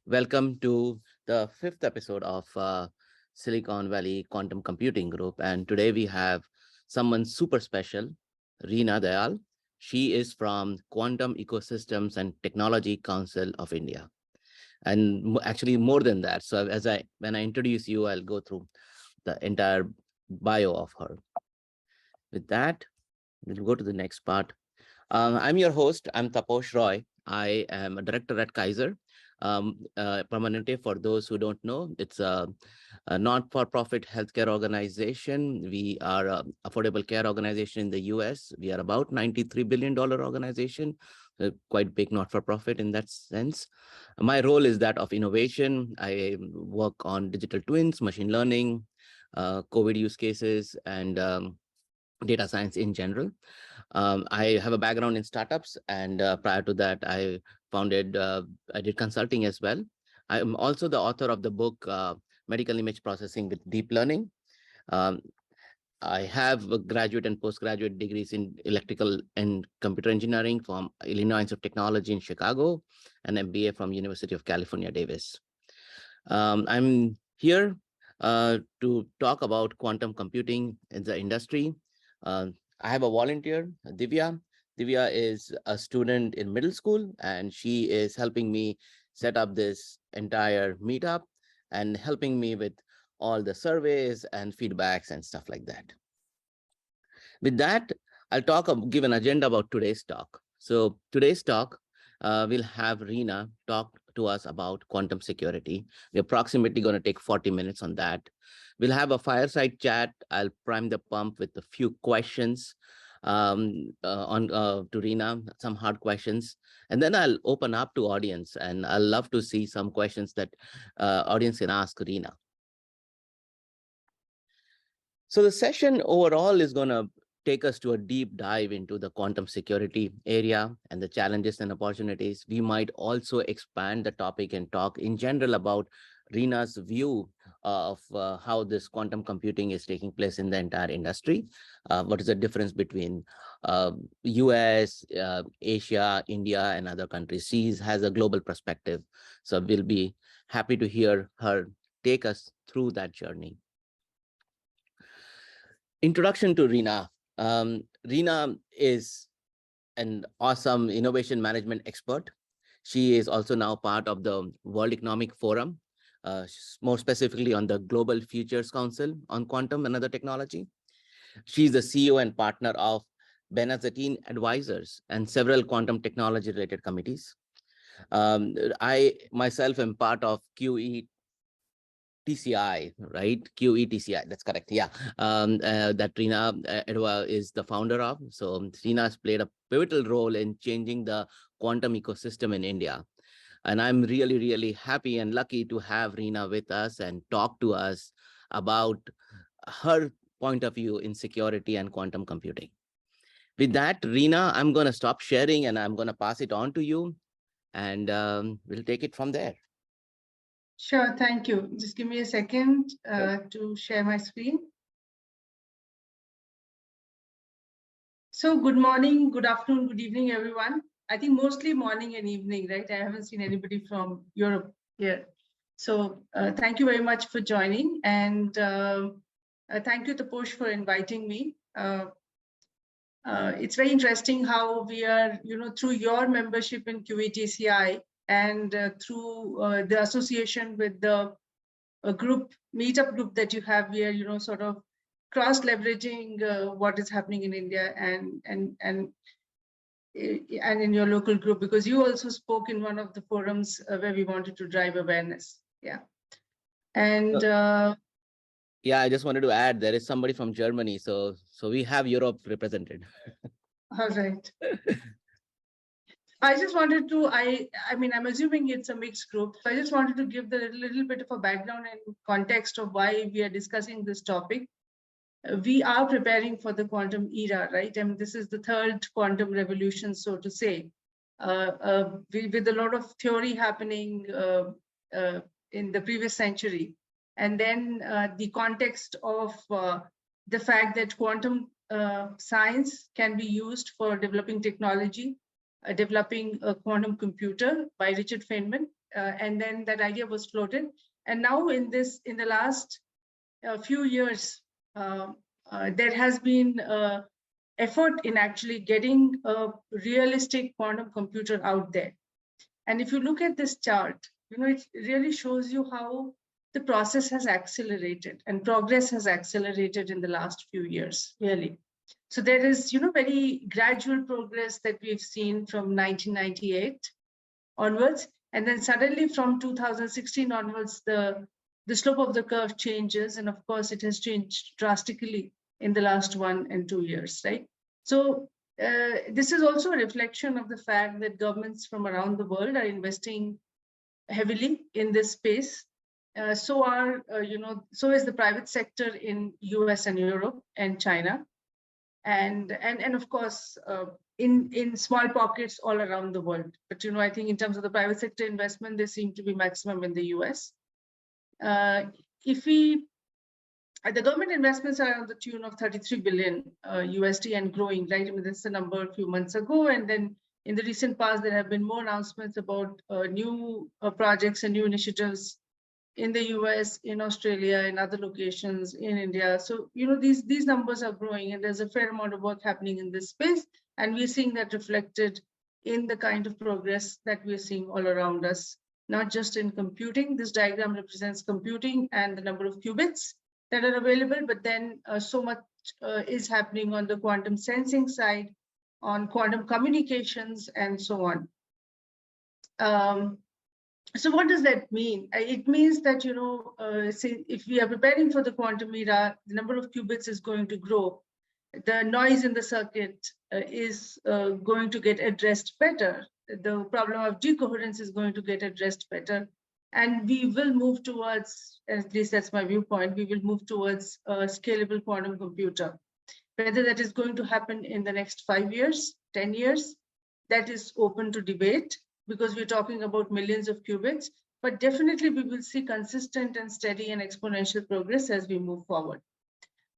Welcome to the fifth episode of Silicon Valley Quantum Computing Group. And today we have someone super special, Reena Dayal. She is from Quantum Ecosystems and Technology Council of India. And actually more than that. So when I introduce you, I'll go through the entire bio of her. With that, we'll go to the next part. I'm your host. I'm Taposh Roy. I am a director at Kaiser. Permanente, for those who don't know, it's a not-for-profit healthcare organization. We are an affordable care organization in the US. We are about $93 billion organization, quite big not-for-profit in that sense. My role is that of innovation. I work on digital twins, machine learning, COVID use cases, and data science in general. I have a background in startups, and prior to that, I did consulting as well. I am also the author of the book, Medical Image Processing with Deep Learning. Um, I have a graduate and postgraduate degrees in electrical and computer engineering from Illinois Institute of Technology in Chicago, and MBA from University of California, Davis. I'm here to talk about quantum computing in the industry. Uh, I have a volunteer, Divya. Divya is a student in middle school, and she is helping me set up this entire meetup and helping me with all the surveys and feedbacks and stuff like that. With that, give an agenda about today's talk. So today's talk, we'll have Reena talk to us about quantum security. We're approximately going to take 40 minutes on that. We'll have a fireside chat. I'll prime the pump with a few questions to Reena, some hard questions, and then I'll open up to audience, and I'll love to see some questions that audience can ask Reena. So the session overall is going to take us to a deep dive into the quantum security area and the challenges and opportunities. We might also expand the topic and talk in general about Reena's view of how this quantum computing is taking place in the entire industry. What is the difference between US, Asia, India, and other countries? She has a global perspective. So we'll be happy to hear her take us through that journey. Introduction to Reena. Reena is an awesome innovation management expert. She is also now part of the World Economic Forum, more specifically on the Global Futures Council on Quantum and Other Technology. She's the CEO and partner of Benazetin Advisors and several quantum technology related committees. I myself am part of QE TCI, right? QETCI, that's correct. Yeah, that Reena Edwa is the founder of. So Reena has played a pivotal role in changing the quantum ecosystem in India. And I'm really, really happy and lucky to have Reena with us and talk to us about her point of view in security and quantum computing. With that, Reena, I'm going to stop sharing and I'm going to pass it on to you, and we'll take it from there. Sure, thank you. Just give me a second to share my screen. So good morning, good afternoon, good evening, everyone. I think mostly morning and evening, right? I haven't seen anybody from Europe here. So thank you very much for joining. And thank you, Taposh, for inviting me. It's very interesting how we are, through your membership in QATCI and through the association with the meetup group that you have, we are, sort of cross-leveraging what is happening in India and in your local group, because you also spoke in one of the forums where we wanted to drive awareness. Yeah. And yeah, I just wanted to add, there is somebody from Germany, so we have Europe represented. All right. I just wanted to, I mean, I'm assuming it's a mixed group. So I just wanted to give the little bit of a background and context of why we are discussing this topic. We are preparing for the quantum era, right? I mean, this is the third quantum revolution, so to say, with a lot of theory happening in the previous century. And then the context of the fact that quantum science can be used for developing technology, developing a quantum computer by Richard Feynman, and then that idea was floated. And now in the last few years, there has been effort in actually getting a realistic quantum computer out there. And if you look at this chart, it really shows you how the process has accelerated and progress has accelerated in the last few years, really. So there is, very gradual progress that we've seen from 1998 onwards. And then suddenly from 2016 onwards, the slope of the curve changes. And of course, it has changed drastically in the last 1 and 2 years, right? So this is also a reflection of the fact that governments from around the world are investing heavily in this space. So is the private sector in US and Europe and China, and of course in small pockets all around the world. But I think in terms of the private sector investment, they seem to be maximum in the US. The government investments are on the tune of 33 billion USD and growing, right? I mean, that's the number a few months ago. And then in the recent past, there have been more announcements about new projects and new initiatives in the US, in Australia, in other locations, in India. So, these numbers are growing, and there's a fair amount of work happening in this space. And we're seeing that reflected in the kind of progress that we're seeing all around us, not just in computing. This diagram represents computing and the number of qubits that are available, but then so much is happening on the quantum sensing side, on quantum communications, and so on. So what does that mean? It means that, say if we are preparing for the quantum era, the number of qubits is going to grow. The noise in the circuit is going to get addressed better. The problem of decoherence is going to get addressed better. And we will move towards, at least that's my viewpoint, we will move towards a scalable quantum computer. Whether that is going to happen in the next 5 years, 10 years, that is open to debate, because we're talking about millions of qubits. But definitely we will see consistent and steady and exponential progress as we move forward.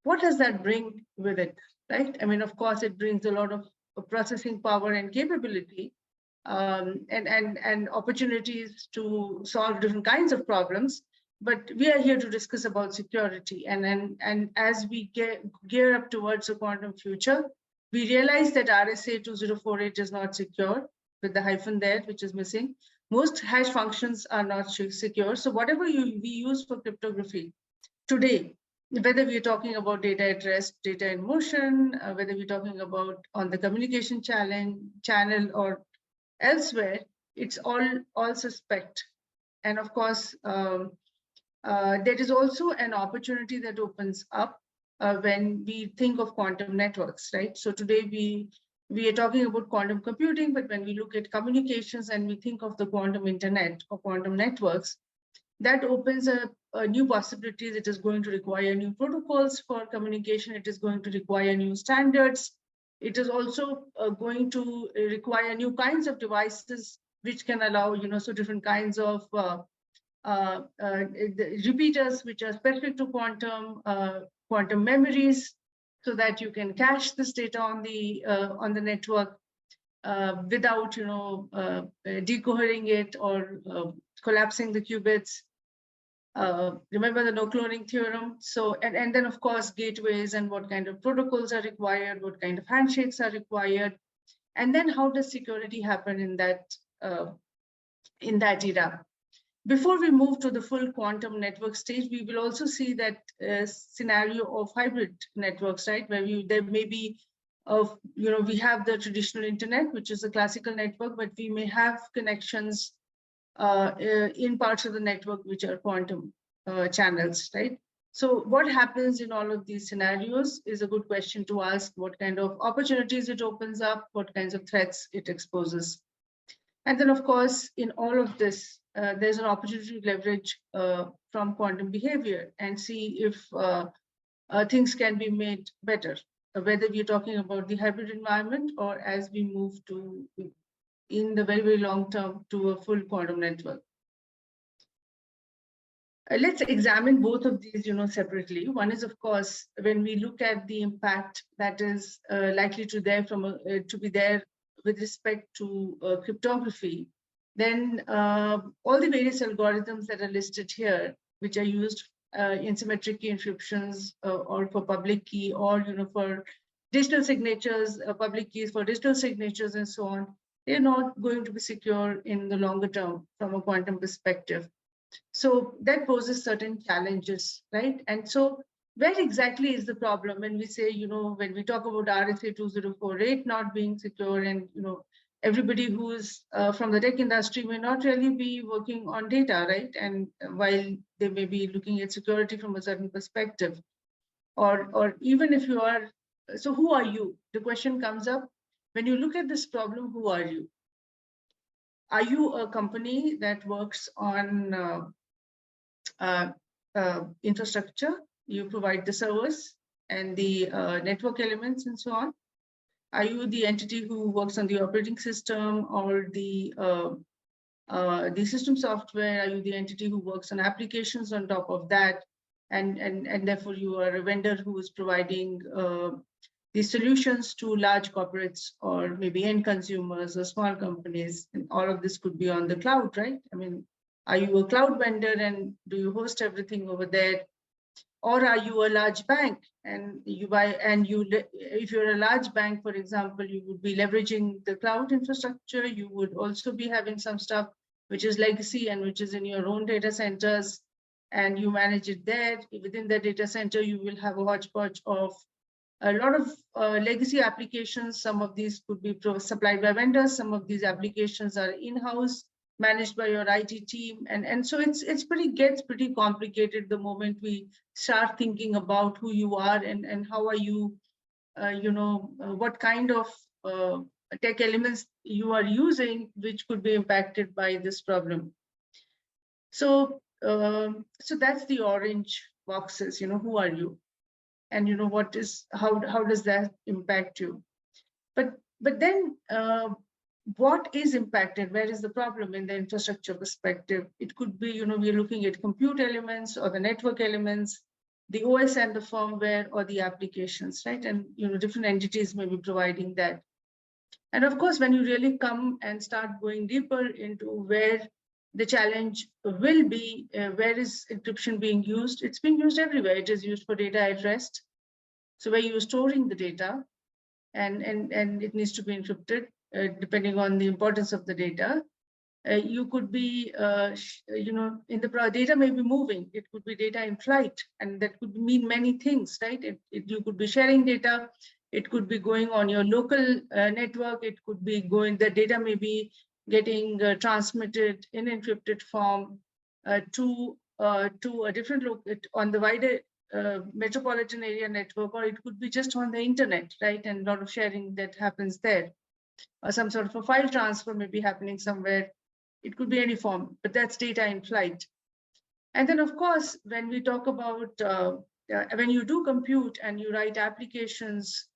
What does that bring with it, right? I mean, of course, it brings a lot of processing power and capability, and opportunities to solve different kinds of problems. But we are here to discuss about security. And as we gear up towards a quantum future, we realize that RSA 2048 is not secure, with the hyphen there, which is missing. Most hash functions are not secure. So whatever we use for cryptography today, whether we're talking about data at rest, data in motion, whether we're talking about on the communication channel or elsewhere, it's all suspect. And of course, there is also an opportunity that opens up when we think of quantum networks, right? So today we are talking about quantum computing, but when we look at communications and we think of the quantum internet or quantum networks, that opens up new possibilities. It is going to require new protocols for communication. It is going to require new standards. It is also going to require new kinds of devices which can allow, so different kinds of repeaters which are specific to quantum memories, so that you can cache this data on the network without, decohering it or collapsing the qubits. Remember the no cloning theorem. So, and then of course, gateways and what kind of protocols are required, what kind of handshakes are required. And then how does security happen in that era? Before we move to the full quantum network stage, we will also see that scenario of hybrid networks, right? Where there may be, we have the traditional internet, which is a classical network, but we may have connections in parts of the network which are quantum channels, right? So what happens in all of these scenarios is a good question to ask. What kind of opportunities it opens up, what kinds of threats it exposes. And then, of course, in all of this, there's an opportunity to leverage from quantum behavior and see if things can be made better, whether we're talking about the hybrid environment or as we move to, in the very, very long term, to a full quantum network. Let's examine both of these, separately. One is, of course, when we look at the impact that is likely to be there with respect to cryptography. then all the various algorithms that are listed here, which are used in symmetric key encryptions or for public key, or for digital signatures, public keys for digital signatures and so on, they're not going to be secure in the longer term from a quantum perspective. So that poses certain challenges, right? And so where exactly is the problem when we say, when we talk about RSA 204.8 not being secure, and, everybody who's from the tech industry may not really be working on data, right? And while they may be looking at security from a certain perspective, or even if you are, so who are you? The question comes up, when you look at this problem, who are you? Are you a company that works on infrastructure? You provide the servers and the network elements and so on? Are you the entity who works on the operating system or the system software? Are you the entity who works on applications on top of that? And therefore you are a vendor who is providing these solutions to large corporates or maybe end consumers or small companies. And all of this could be on the cloud, right? I mean, are you a cloud vendor and do you host everything over there? Or are you a large bank and you buy, and if you're a large bank, for example, you would be leveraging the cloud infrastructure. You would also be having some stuff which is legacy and which is in your own data centers, and you manage it there. Within the data center, you will have a hodgepodge of a lot of legacy applications. Some of these could be supplied by vendors. Some of these applications are in-house, managed by your IT team. And so it's gets pretty complicated the moment we start thinking about who you are and how are you, what kind of tech elements you are using, which could be impacted by this problem. So, so that's the orange boxes, who are you? And what is, how does that impact you? But then what is impacted? Where is the problem in the infrastructure perspective? It could be, we're looking at compute elements or the network elements, the OS and the firmware, or the applications, right? And different entities may be providing that. And of course, when you really come and start going deeper into where the challenge will be, where is encryption being used? It's being used everywhere. It is used for data at rest. So where you're storing the data, and it needs to be encrypted depending on the importance of the data. You could be, in the data may be moving. It could be data in flight, and that could mean many things, right? You could be sharing data. It could be going on your local network. It could be going, the data may be getting transmitted in encrypted form to a different on the wider metropolitan area network, or it could be just on the internet, right? And a lot of sharing that happens there. Or some sort of a file transfer may be happening somewhere. It could be any form, but that's data in flight. And then, of course, when we talk about when you do compute and you write applications,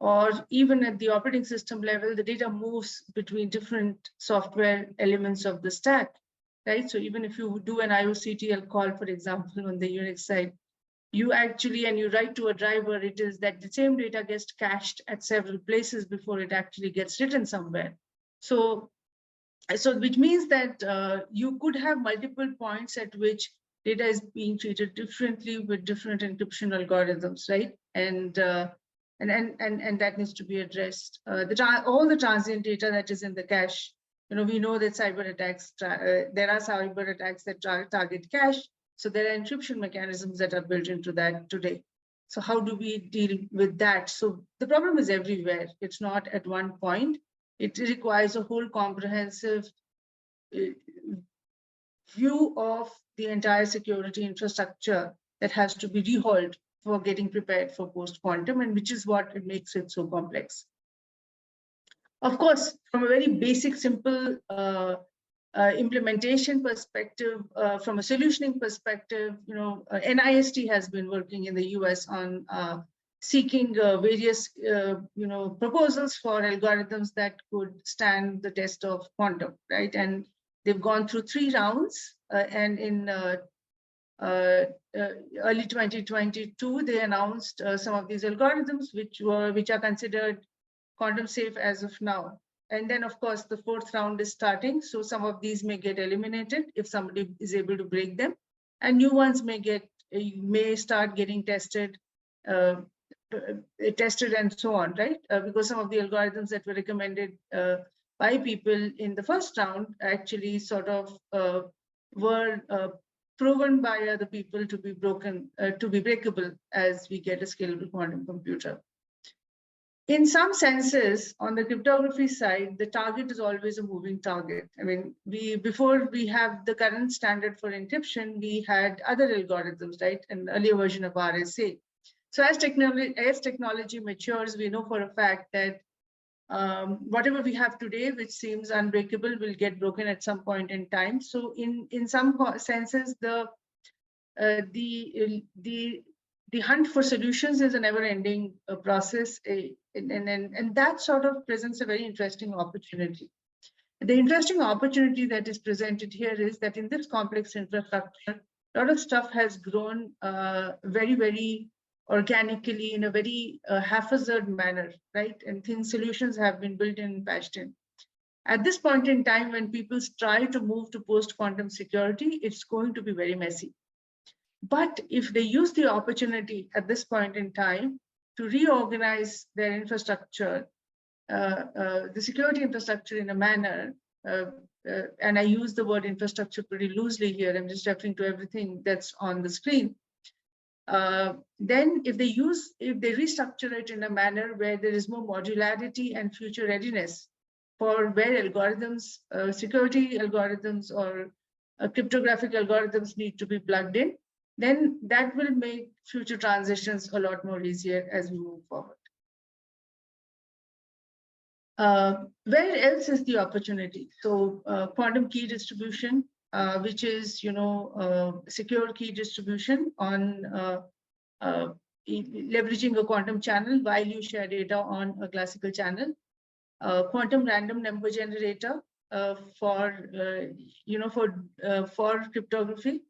or even at the operating system level, the data moves between different software elements of the stack, right? So even if you do an IOCTL call, for example, on the Unix side, you actually, and you write to a driver, it is that the same data gets cached at several places before it actually gets written somewhere. So which means that you could have multiple points at which data is being treated differently with different encryption algorithms, right? And that needs to be addressed. All the transient data that is in the cache, we know that cyber attacks, there are cyber attacks that target cache. So there are encryption mechanisms that are built into that today. So how do we deal with that? So the problem is everywhere. It's not at one point. It requires a whole comprehensive view of the entire security infrastructure that has to be rehauled for getting prepared for post-quantum, and which is what it makes it so complex. Of course, from a very basic, simple implementation perspective, from a solutioning perspective, NIST has been working in the US on seeking various proposals for algorithms that could stand the test of quantum, right? And they've gone through 3 rounds, and in early 2022, they announced some of these algorithms which are considered quantum safe as of now. And then, of course, the fourth round is starting. So some of these may get eliminated if somebody is able to break them, and new ones may start getting tested, tested and so on, right? Because some of the algorithms that were recommended by people in the first round actually sort of were proven by other people to be broken, to be breakable as we get a scalable quantum computer. In some senses, on the cryptography side, the target is always a moving target. I mean, before we have the current standard for encryption, we had other algorithms, right? An earlier version of RSA. So as technology matures, we know for a fact that whatever we have today, which seems unbreakable, will get broken at some point in time. So in some senses, the hunt for solutions is a never-ending process, and that sort of presents a very interesting opportunity. The interesting opportunity that is presented here is that in this complex infrastructure, a lot of stuff has grown very, very organically in a very haphazard manner, right? And solutions have been built and patched in. At this point in time, when people try to move to post-quantum security, it's going to be very messy. But if they use the opportunity at this point in time to reorganize their infrastructure, the security infrastructure in a manner, and I use the word infrastructure pretty loosely here, I'm just referring to everything that's on the screen. Then if they restructure it in a manner where there is more modularity and future readiness for where algorithms, security algorithms or cryptographic algorithms need to be plugged in, then that will make future transitions a lot more easier as we move forward. Where else is the opportunity? So quantum key distribution, which is, secure key distribution on leveraging a quantum channel while you share data on a classical channel. Quantum random number generator for cryptography,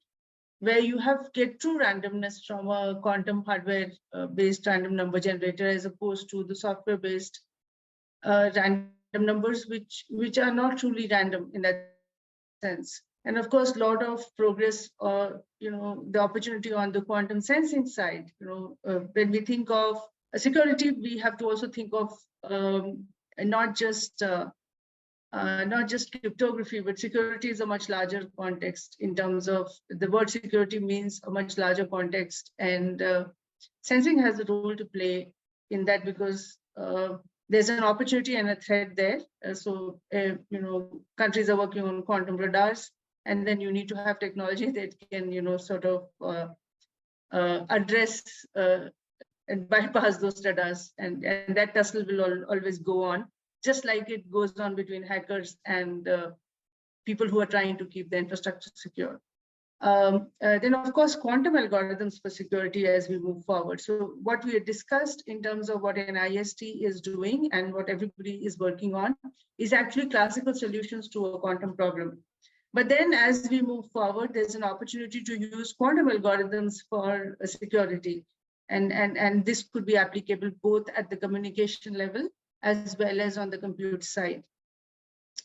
where you get true randomness from a quantum hardware-based random number generator as opposed to the software-based random numbers, which are not truly random in that sense. And of course, a lot of progress, the opportunity on the quantum sensing side. When we think of security, we have to also think of not just cryptography, but security is a much larger context in terms of the word security means a much larger context, and sensing has a role to play in that because there's an opportunity and a threat there. So countries are working on quantum radars, and then you need to have technology that can sort of address and bypass those radars, and that tussle will always go on, just like it goes on between hackers and people who are trying to keep the infrastructure secure. Then, of course, quantum algorithms for security as we move forward. So what we had discussed in terms of what an IST is doing and what everybody is working on is actually classical solutions to a quantum problem. But then as we move forward, there's an opportunity to use quantum algorithms for security. And this could be applicable both at the communication level as well as on the compute side.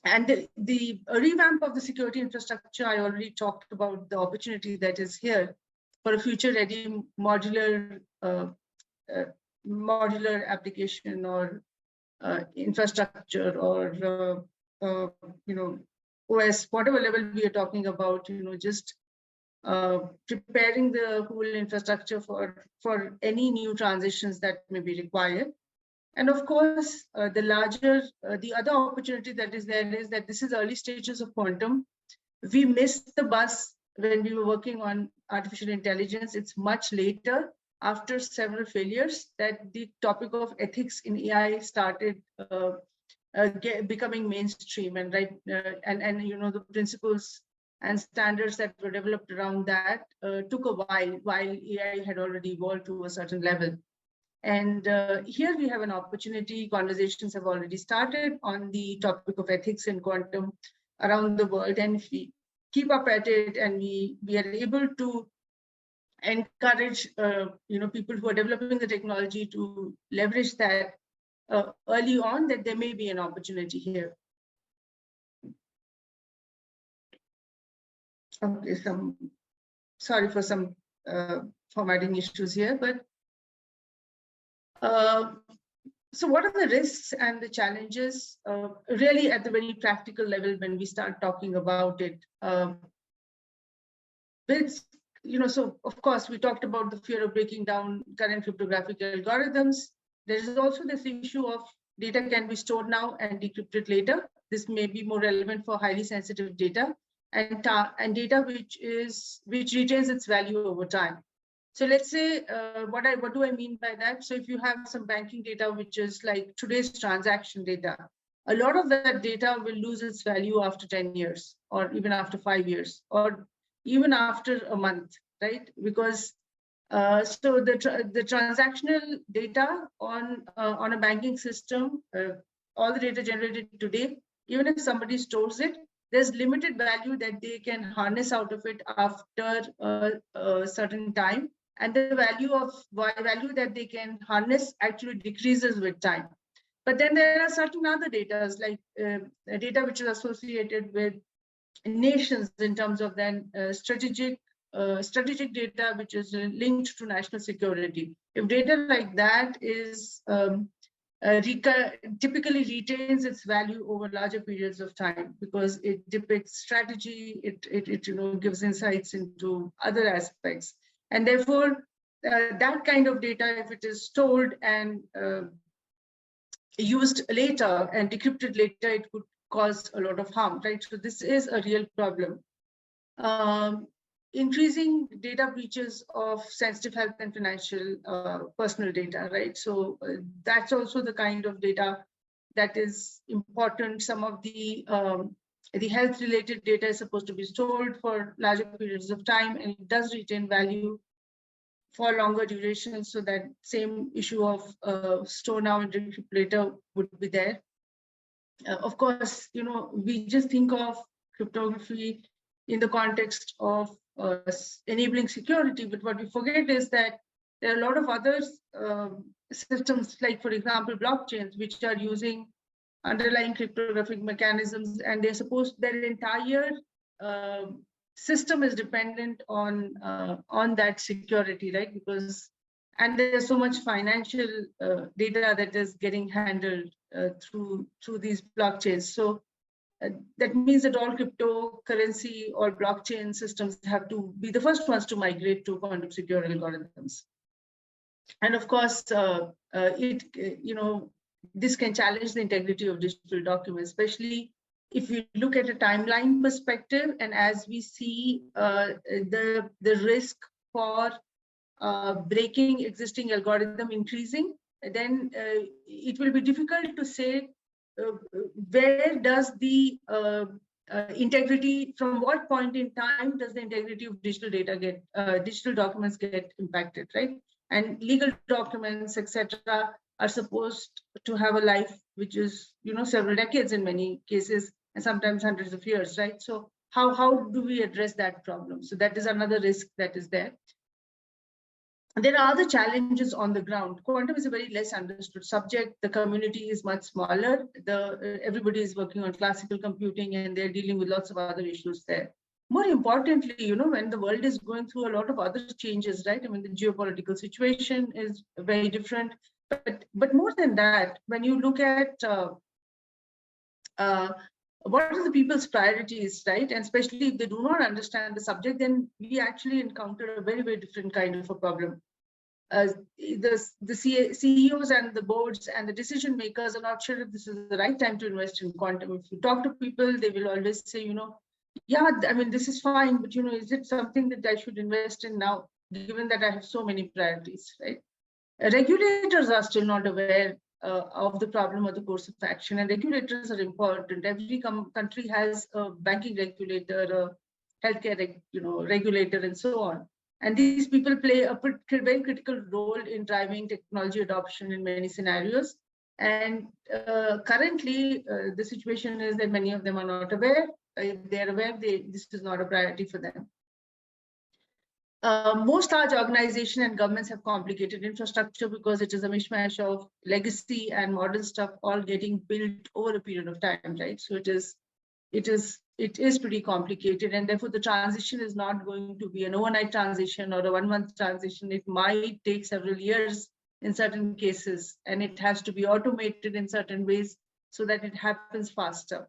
And the revamp of the security infrastructure, I already talked about the opportunity that is here for a future-ready modular application or infrastructure or OS, whatever level we are talking about. Just preparing the whole infrastructure for any new transitions that may be required. And of course, the other opportunity that is there is that this is early stages of quantum. We missed the bus when we were working on artificial intelligence. It's much later, after several failures, that the topic of ethics in AI started becoming mainstream, and the principles and standards that were developed around that took a while AI had already evolved to a certain level. And here we have an opportunity. Conversations have already started on the topic of ethics in quantum around the world. And if we keep up at it and we are able to encourage people who are developing the technology to leverage that early on that there may be an opportunity here. Okay, sorry for some formatting issues here, but so what are the risks and the challenges really at the very practical level when we start talking about it? With, so of course, we talked about the fear of breaking down current cryptographic algorithms. There is also this issue of data can be stored now and decrypted later. This may be more relevant for highly sensitive data and data which retains its value over time. So let's say, what do I mean by that? So if you have some banking data, which is like today's transaction data, a lot of that data will lose its value after 10 years, or even after 5 years, or even after a month, right? Because so the transactional data on a banking system, all the data generated today, even if somebody stores it, there's limited value that they can harness out of it after a certain time, and the value that they can harness actually decreases with time. But then there are certain other data, like data which is associated with nations in terms of then strategic data, which is linked to national security. If data like that is typically retains its value over larger periods of time because it depicts strategy, it gives insights into other aspects, and therefore that kind of data, if it is stored and used later and decrypted later, it could cause a lot of harm, right? So this is a real problem. Increasing data breaches of sensitive health and financial personal data, right? So that's also the kind of data that is important. Some of the health-related data is supposed to be stored for larger periods of time, and it does retain value for longer duration, so that same issue of store now and decrypt later would be there. Of course, we just think of cryptography in the context of enabling security, but what we forget is that there are a lot of other systems, like for example, blockchains, which are using underlying cryptographic mechanisms, and their entire system is dependent on that security, right? And there's so much financial data that is getting handled through these blockchains. So that means that all cryptocurrency or blockchain systems have to be the first ones to migrate to quantum secure algorithms. And of course, this can challenge the integrity of digital documents, especially if we look at a timeline perspective, and as we see the risk for breaking existing algorithm increasing, then it will be difficult to say where does the integrity, from what point in time does the integrity of digital documents get impacted, right? And legal documents, etc., are supposed to have a life which is, several decades in many cases, and sometimes hundreds of years, right? So how do we address that problem? So that is another risk that is there. There are other challenges on the ground. Quantum is a very less understood subject. The community is much smaller. Everybody is working on classical computing, and they're dealing with lots of other issues there. More importantly, when the world is going through a lot of other changes, right? I mean, the geopolitical situation is very different. But more than that, when you look at what are the people's priorities, right? And especially if they do not understand the subject, then we actually encounter a very, very different kind of a problem. The CEOs and the boards and the decision makers are not sure if this is the right time to invest in quantum. If you talk to people, they will always say, yeah, I mean, this is fine, but, is it something that I should invest in now, given that I have so many priorities, right? Regulators are still not aware of the problem or the course of action, and regulators are important. Every country has a banking regulator, a healthcare regulator, and so on. And these people play a very critical role in driving technology adoption in many scenarios. And currently, the situation is that many of them are not aware. If they're aware, this is not a priority for them. Most large organizations and governments have complicated infrastructure because it is a mishmash of legacy and modern stuff all getting built over a period of time, right? So it is pretty complicated, and therefore the transition is not going to be an overnight transition or a 1 month transition. It might take several years in certain cases, and it has to be automated in certain ways so that it happens faster.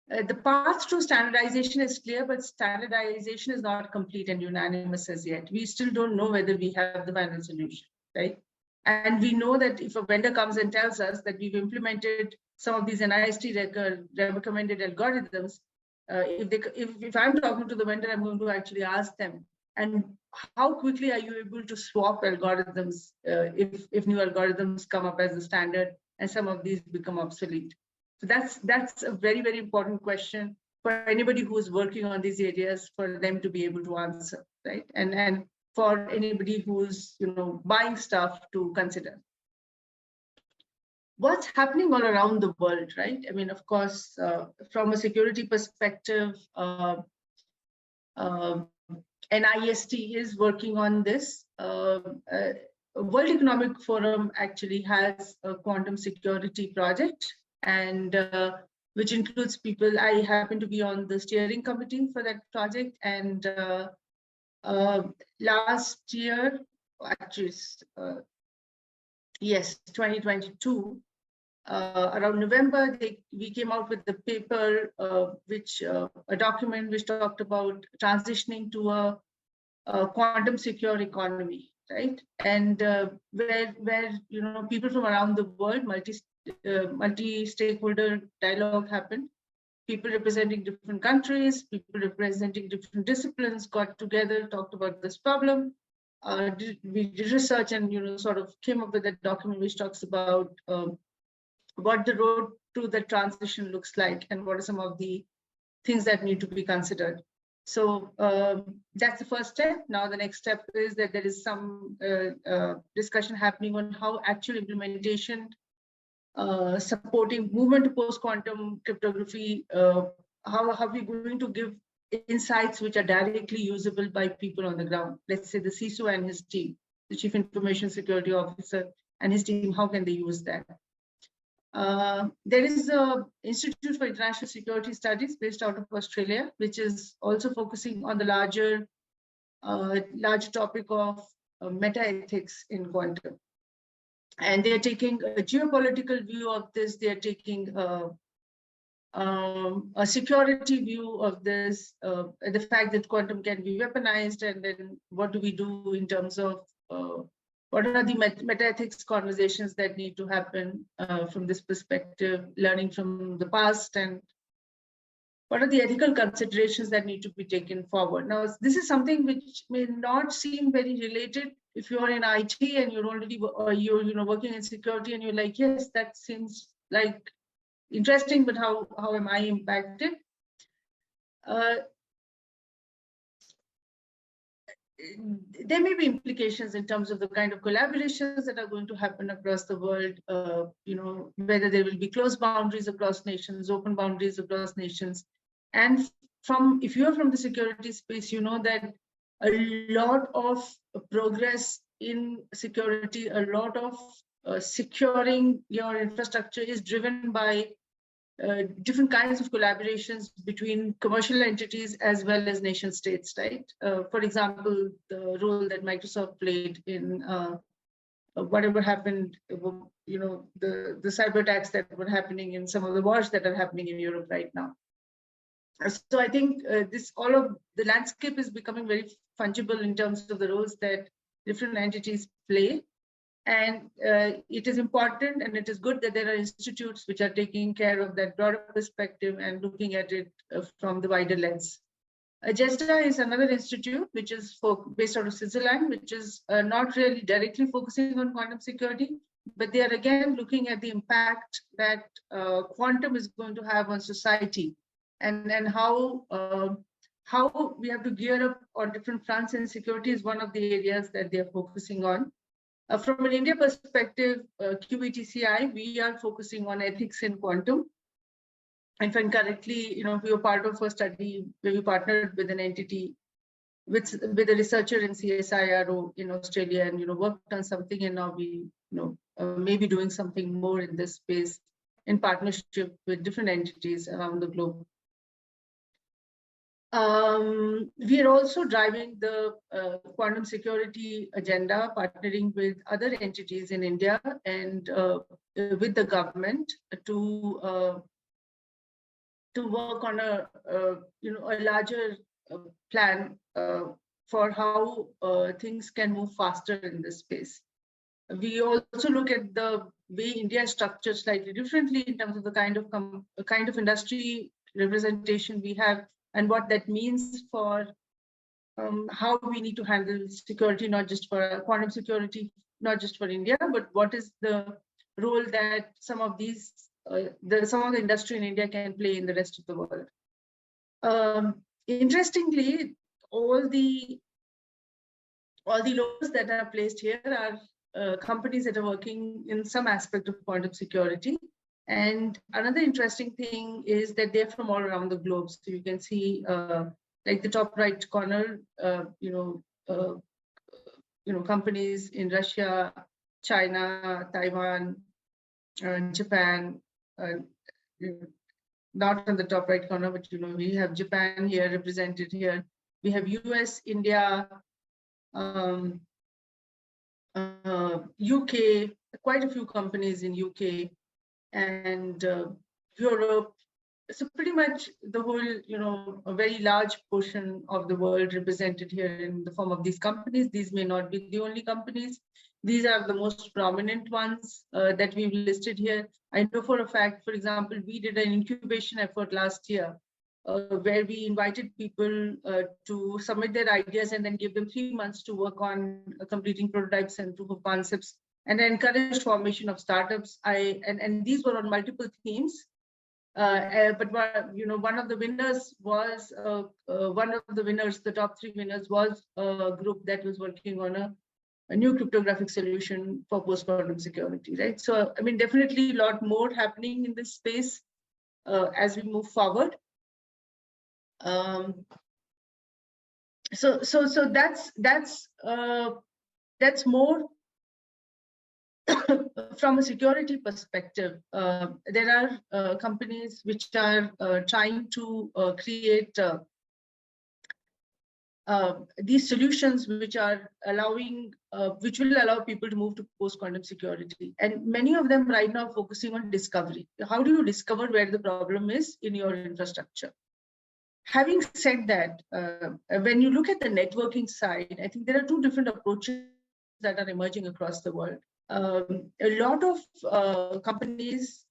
The path to standardization is clear, but standardization is not complete and unanimous as yet. We still don't know whether we have the final solution, right? And we know that if a vendor comes and tells us that we've implemented some of these NIST recommended algorithms, if I'm talking to the vendor, I'm going to actually ask them, and how quickly are you able to swap algorithms if new algorithms come up as a standard and some of these become obsolete? So that's a very, very important question for anybody who is working on these areas, for them to be able to answer, right? And for anybody who's buying stuff to consider. What's happening all around the world, right? I mean, of course, from a security perspective, NIST is working on this. World Economic Forum actually has a quantum security project, and which includes people. I happen to be on the steering committee for that project, and last year, actually, yes, 2022, around November, we came out with the paper, a document which talked about transitioning to a quantum secure economy, right? And where people from around the world, multi-stakeholder dialogue happened. People representing different countries, people representing different disciplines got together, talked about this problem. We did research and sort of came up with a document which talks about what the road to the transition looks like and what are some of the things that need to be considered. So that's the first step. Now the next step is that there is some discussion happening on how actual implementation supporting movement to post-quantum cryptography, how are we going to give insights which are directly usable by people on the ground? Let's say the CISO and his team, the Chief Information Security Officer and his team, how can they use that? There is an Institute for International Security Studies based out of Australia, which is also focusing on the larger topic of meta-ethics in quantum. And they're taking a geopolitical view of this. They're taking a security view of this, the fact that quantum can be weaponized, and then what do we do in terms of what are the meta-ethics conversations that need to happen from this perspective, learning from the past, and what are the ethical considerations that need to be taken forward. Now, this is something which may not seem very related if you're in IT and you're already you're working in security and you're like, yes, that seems like interesting, but how am I impacted? There may be implications in terms of the kind of collaborations that are going to happen across the world, whether there will be closed boundaries across nations, open boundaries across nations. And if you're from the security space, you know that a lot of progress in security, a lot of securing your infrastructure is driven by different kinds of collaborations between commercial entities as well as nation states, right? For example, the role that Microsoft played in whatever happened, the cyber attacks that were happening in some of the wars that are happening in Europe right now. So I think all of the landscape is becoming very fungible in terms of the roles that different entities play. And it is important and it is good that there are institutes which are taking care of that broader perspective and looking at it from the wider lens. JESTA is another institute which is based out of Switzerland, which is not really directly focusing on quantum security, but they are again looking at the impact that quantum is going to have on society, and how we have to gear up on different fronts, and security is one of the areas that they are focusing on. From an India perspective, QETCI, we are focusing on ethics in quantum. If I'm correctly, we were part of a study where we partnered with an entity with a researcher in CSIRO in Australia, and worked on something, and now we maybe doing something more in this space in partnership with different entities around the globe. We are also driving the quantum security agenda, partnering with other entities in India and with the government to work on a larger plan for how things can move faster in this space. We also look at the way India is structured slightly differently in terms of the kind of industry representation we have, and what that means for how we need to handle security, not just for quantum security, not just for India, but what is the role that some of the industry in India can play in the rest of the world. Interestingly, all the laws that are placed here are companies that are working in some aspect of quantum security. And another interesting thing is that they're from all around the globe. So you can see, like the top right corner, companies in Russia, China, Taiwan, Japan. Not on the top right corner, but we have Japan here represented here. We have US, India, UK, quite a few companies in UK, and Europe. So pretty much the whole, a very large portion of the world represented here in the form of these companies. These may not be the only companies. These are the most prominent ones that we've listed here. I know for a fact, for example, we did an incubation effort last year where we invited people to submit their ideas and then give them 3 months to work on completing prototypes and proof of concepts, and encouraged formation of startups. And these were on multiple themes. But one of the winners was the top 3 winners was a group that was working on a new cryptographic solution for post-quantum security, right? So, I mean, definitely a lot more happening in this space as we move forward. So that's more from a security perspective. There are companies which are trying to create these solutions which are which will allow people to move to post-quantum security. And many of them right now focusing on discovery. How do you discover where the problem is in your infrastructure? Having said that, when you look at the networking side, I think there are 2 different approaches that are emerging across the world. A lot of companies,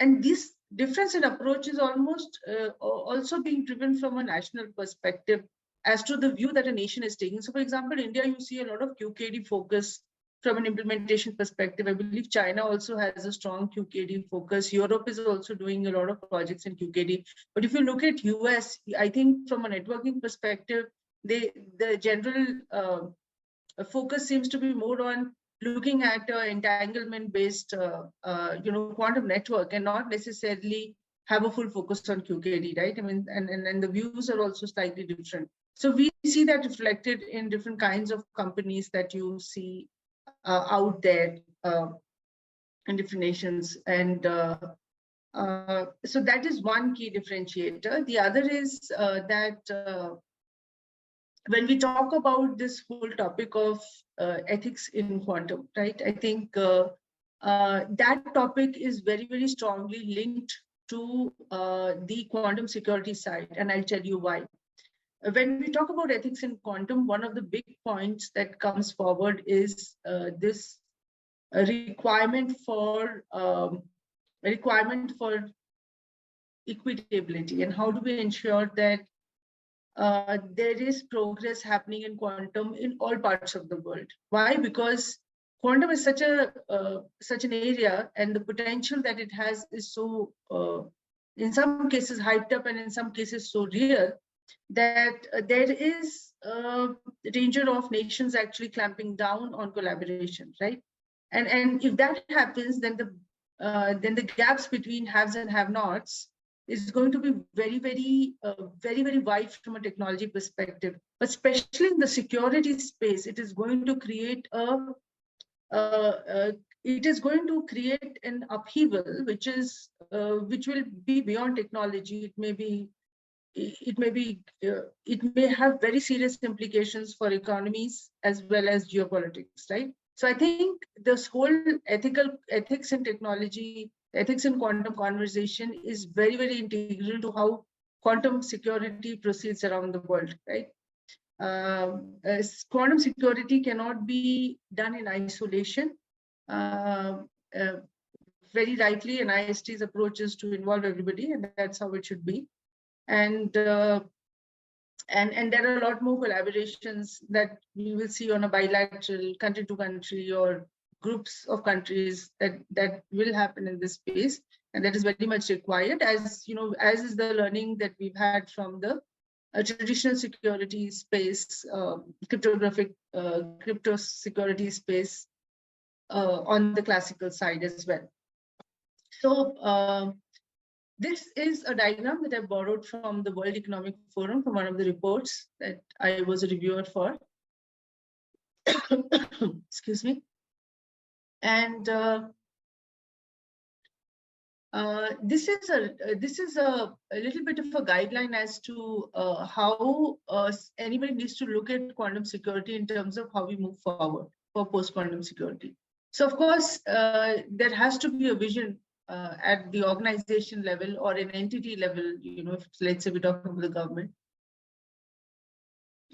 and this difference in approach is almost also being driven from a national perspective as to the view that a nation is taking. So, for example, India, you see a lot of QKD focus from an implementation perspective. I believe China also has a strong QKD focus. Europe is also doing a lot of projects in QKD. But if you look at US, I think from a networking perspective, the general focus seems to be more on looking at entanglement-based, quantum network, and not necessarily have a full focus on QKD, right? I mean, and the views are also slightly different. So we see that reflected in different kinds of companies that you see out there in different nations. And so that is one key differentiator. The other is that when we talk about this whole topic of ethics in quantum, right? I think that topic is very, very strongly linked to the quantum security side, and I'll tell you why. When we talk about ethics in quantum, one of the big points that comes forward is this requirement for equitability, and how do we ensure that there is progress happening in quantum in all parts of the world. Why? Because quantum is such an area, and the potential that it has is so, in some cases, hyped up, and in some cases so real, that there is a danger of nations actually clamping down on collaboration, right? And if that happens, then the gaps between haves and have-nots is going to be very wide from a technology perspective. But especially in the security space, it is going to create it is going to create an upheaval, which will be beyond technology. It may have very serious implications for economies as well as geopolitics, right? So I think this whole ethics in technology, ethics in quantum conversation is very integral to how quantum security proceeds around the world, right? Quantum security cannot be done in isolation. Uh, uh, Very rightly, NIST's approach is to involve everybody, and that's how it should be. And there are a lot more collaborations that we will see on a bilateral, country to country, or groups of countries that will happen in this space, and that is very much required, as you know, as is the learning that we've had from the traditional security space, crypto security space on the classical side as well. So this is a diagram that I borrowed from the World Economic Forum, from one of the reports that I was a reviewer for. Excuse me. And this is a little bit of a guideline as to how anybody needs to look at quantum security in terms of how we move forward for post-quantum security. So of course, there has to be a vision at the organization level or an entity level, you know, if, let's say we talk about the government.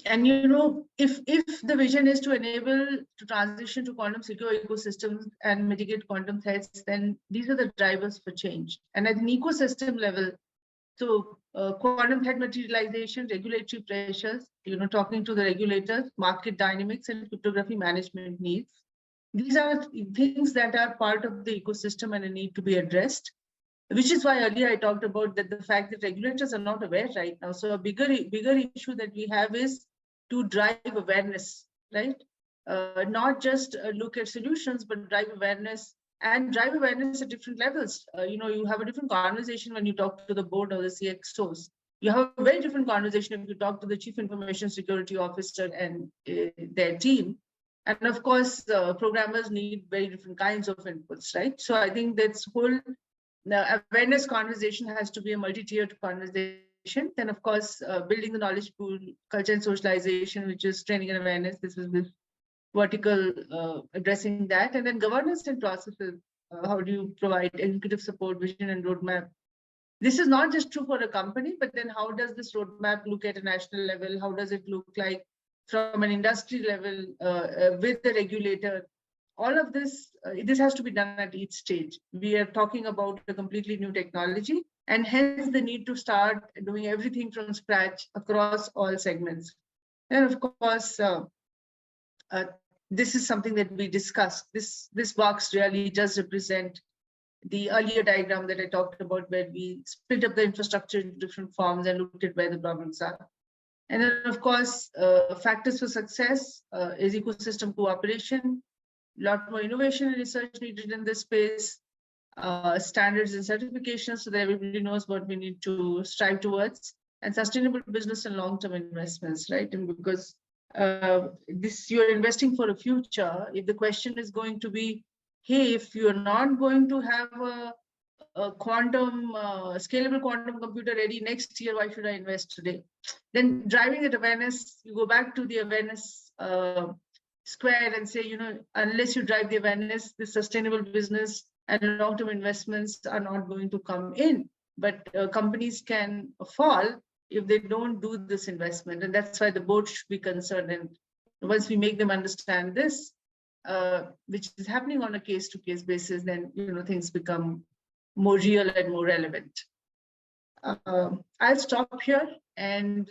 And you know, if the vision is to enable to transition to quantum secure ecosystems and mitigate quantum threats, then these are the drivers for change. And at an ecosystem level, so quantum threat materialization, regulatory pressures, you know, talking to the regulators, market dynamics, and cryptography management needs. These are things that are part of the ecosystem and need to be addressed, which is why earlier I talked about that the fact that regulators are not aware right now. So a bigger issue that we have is to drive awareness, right? Not just look at solutions, but drive awareness, and drive awareness at different levels. You know, you have a different conversation when you talk to the board or the CXOs. You have a very different conversation if you talk to the chief information security officer and their team. And of course, programmers need very different kinds of inputs, right? So I think that's whole awareness conversation has to be a multi-tiered conversation. Then, of course, building the knowledge pool, culture and socialization, which is training and awareness. This is this vertical addressing that. And then governance and processes. How do you provide executive support, vision, and roadmap? This is not just true for a company, but then how does this roadmap look at a national level? How does it look like from an industry level with the regulator? All of this, this has to be done at each stage. We are talking about a completely new technology, and hence the need to start doing everything from scratch across all segments. And of course, this is something that we discussed. This box really does represent the earlier diagram that I talked about, where we split up the infrastructure into different forms and looked at where the problems are. And then, of course, factors for success is ecosystem cooperation, a lot more innovation and research needed in this space, standards and certifications so that everybody knows what we need to strive towards, and sustainable business and long-term investments, right? And because you're investing for a future, if the question is going to be, hey, if you're not going to have a quantum, scalable quantum computer ready next year, why should I invest today? Then driving that awareness, you go back to the awareness square and say, you know, unless you drive the awareness, the sustainable business and long-term investments are not going to come in. But companies can fall if they don't do this investment. And that's why the board should be concerned. And once we make them understand this, which is happening on a case-to-case basis, then, you know, things become more real and more relevant. I'll stop here, and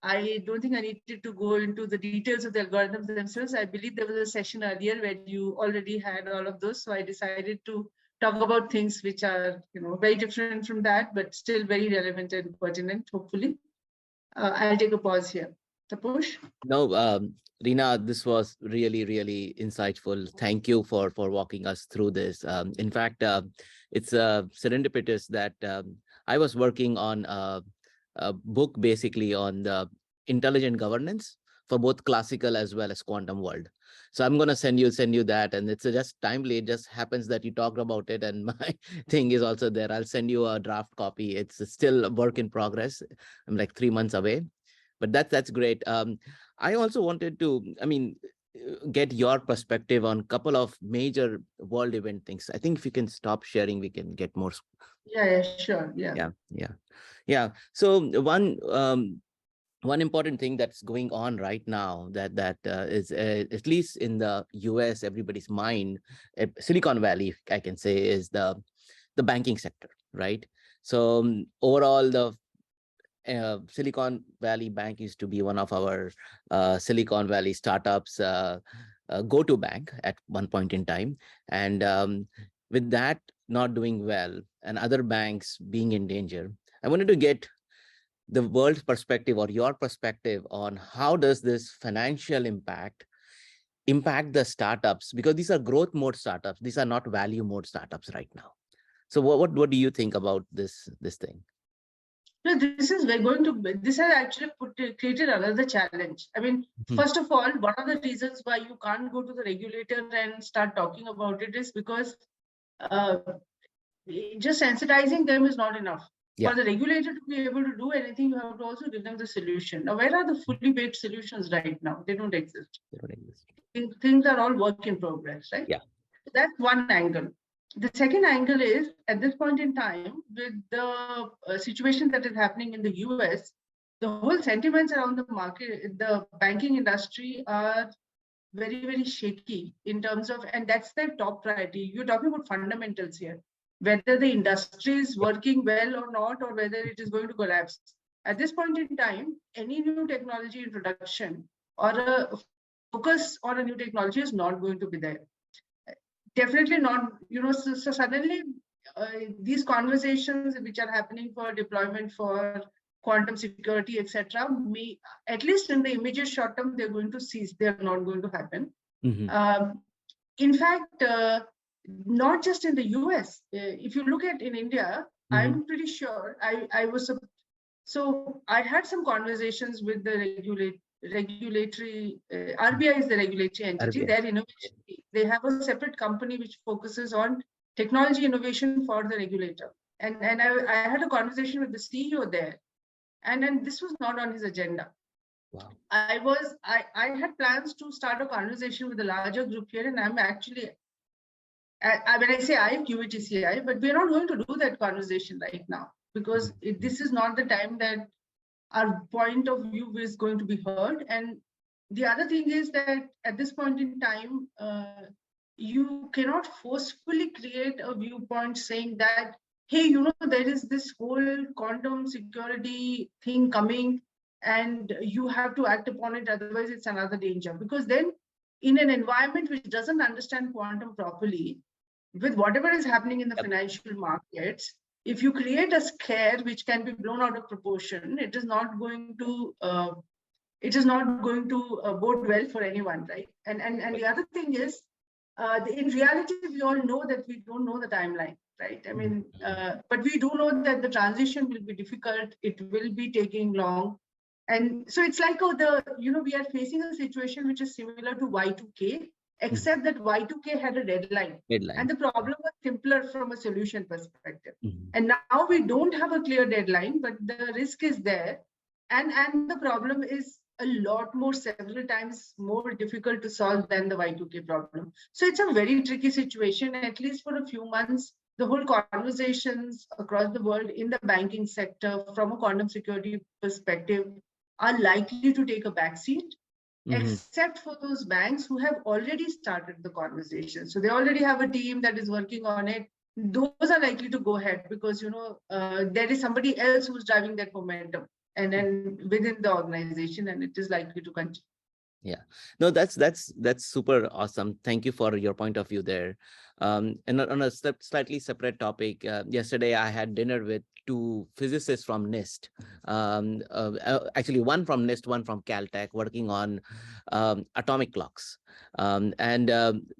I don't think I needed to go into the details of the algorithms themselves. I believe there was a session earlier where you already had all of those, so I decided to talk about things which are, you know, very different from that, but still very relevant and pertinent, hopefully. I'll take a pause here. Taposh? No, Reena, this was really insightful. Thank you for walking us through this. In fact, it's serendipitous that I was working on a book basically on the intelligent governance for both classical as well as quantum world. So I'm gonna send you that, and it's just timely. It just happens that you talked about it, and my thing is also there. I'll send you a draft copy. It's still a work in progress. I'm like 3 months away, but that's great. I also wanted to, I mean, get your perspective on a couple of major world event things. I think if you can stop sharing, we can get more. Yeah, sure. Yeah. Yeah. So one important thing that's going on right now that is at least in the US, everybody's mind, Silicon Valley, I can say, is the banking sector, right? So overall, the Silicon Valley Bank used to be one of our Silicon Valley startups go-to bank at one point in time, and with that not doing well and other banks being in danger, I wanted to get the world's perspective or your perspective on how does this financial impact the startups, because these are growth mode startups, these are not value mode startups right now. So what do you think about this thing? No, this is we're going to. This has actually created another challenge. I mean, Mhm. first of all, one of the reasons why you can't go to the regulator and start talking about it is because uh, just sensitizing them is not enough. Yeah. For the regulator to be able to do anything, you have to also give them the solution. Now, where are the fully baked solutions right now? They don't exist. They don't exist. Things are all work in progress, right? Yeah. That's one angle. The second angle is at this point in time, with the situation that is happening in the US, the whole sentiments around the market, the banking industry are very, very shaky in terms of, and that's their top priority. You're talking about fundamentals here, whether the industry is working well or not, or whether it is going to collapse. At this point in time, any new technology introduction or a focus on a new technology is not going to be there. Definitely not, so suddenly these conversations which are happening for deployment for quantum security, etc., may, at least in the immediate short term, they're going to cease. They're not going to happen. Mhm. In fact, not just in the US. If you look at in India, I'm pretty sure I was so I had some conversations with the regulatory RBI is the regulatory entity. RBI. Their innovation, they have a separate company which focuses on technology innovation for the regulator. And I had a conversation with the CEO there, and then this was not on his agenda. Wow. I had plans to start a conversation with a larger group here, and I'm actually, when I say I, QETCI, but we're not going to do that conversation right now because this is not the time that our point of view is going to be heard. And the other thing is that at this point in time, you cannot forcefully create a viewpoint saying that, hey, there is this whole quantum security thing coming and you have to act upon it, otherwise it's another danger. Because then in an environment which doesn't understand quantum properly, with whatever is happening in the financial markets, if you create a scare which can be blown out of proportion, it is not going to bode well for anyone, right? And the other thing is, in reality, we all know that we don't know the timeline, right? I mean, but we do know that the transition will be difficult. It will be taking long. And so it's like, we are facing a situation which is similar to Y2K, except that Y2K had a deadline. And Deadline. the problem was simpler from a solution perspective. Mhm. And now we don't have a clear deadline, but the risk is there. And the problem is a lot more, several times more difficult to solve than the Y2K problem. So it's a very tricky situation, at least for a few months. The whole conversations across the world in the banking sector from a quantum security perspective are likely to take a backseat, except for those banks who have already started the conversation. So they already have a team that is working on it. Those are likely to go ahead because, there is somebody else who's driving that momentum and then within the organization, and it is likely to continue. Yeah, no, that's super awesome. Thank you for your point of view there. And on a slightly separate topic, yesterday I had dinner with two physicists from NIST. Actually, one from NIST, one from Caltech, working on atomic clocks. And